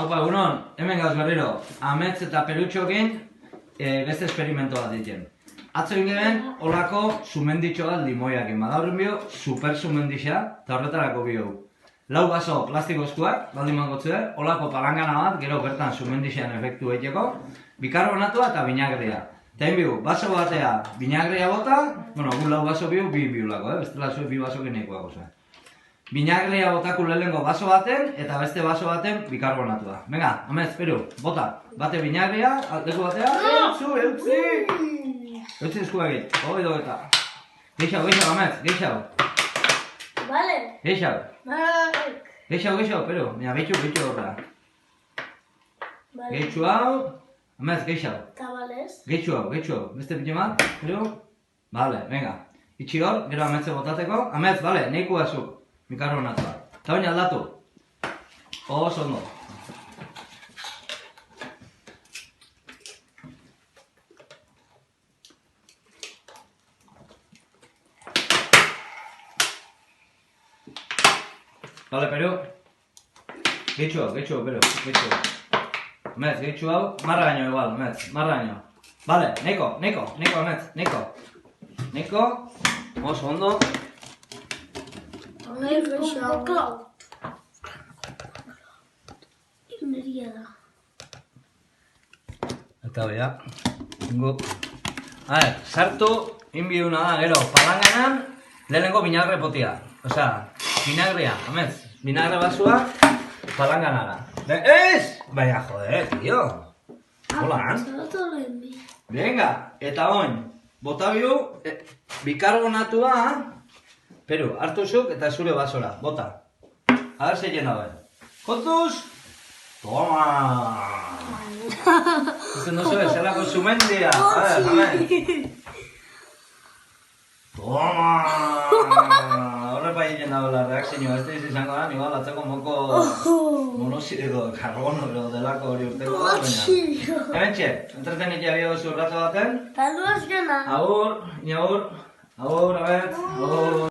Haupa, egunon, hemen gauz berriro, Amets eta Perutxokin beste esperimento bat ditzen. Atzo ingeben, holako sumenditxo bat limoiakin, badauren bio, super sumendixa, eta horretarako bio. Lau baso plastikozkoak, baldin mangotzue, holako palangana bat, gero bertan sumendixean efektu egiteko, bikarbonatua eta binagrea. Eta biu, baso batea binagrea bota, bueno, gu lau baso biu, bi biulako, bestela zuen bi baso geneikoa goza. Binagrea botako lehenengo baso baten, eta beste baso baten bikarbonatua. Venga, Amets, Peru, bota. Bate binagrea, leku batea, eutzi! Eutzi eskua egit, hoi dogeta. Geixau, Amets, geixau. Vale. Geixau. Vale. Geixau, Peru, mira, geixu horra. Vale. Geixu hau, Amets, geixau. Tabalez. Geixu hau, beste piti bat, Peru. Vale, venga. Itxi hor, gero Ametze botateko. Amets, vale, neiku azuk. Bikarbonatua. Eta baina aldatu. Oso ondo. Vale, Peru. Gehitxu hau, Peru. Gehitxu hau. Amets, gehitxu hau. Marra gaino igual, Amets. Marra gaino. Vale, neko, Amets. Neko. Oso ondo. Ineria da. Eta bera, ingo. Sartu, inbiuna da, gero, palanganan, lehenengo binagre potia. Osea, binagrea, Amets, binagre basua, palanganara. Ez! Baina, joder, tío. Holan. Venga, eta oin, bota biu, bikarbonatua, Peru, hartu zuk eta zure basora, bota. A ver se llena ben. Kontuz! Toma! Ikusten duzu, zelako sumendia. A ver. Toma! Horre pai llena la reakzioa, este izango da, igual atzeko moko monoxido, karbono, delako hori urteko da, baina. Hementxe, entretenik jabio zu rato baten. Taldu azkena. Agur, Amets, agur.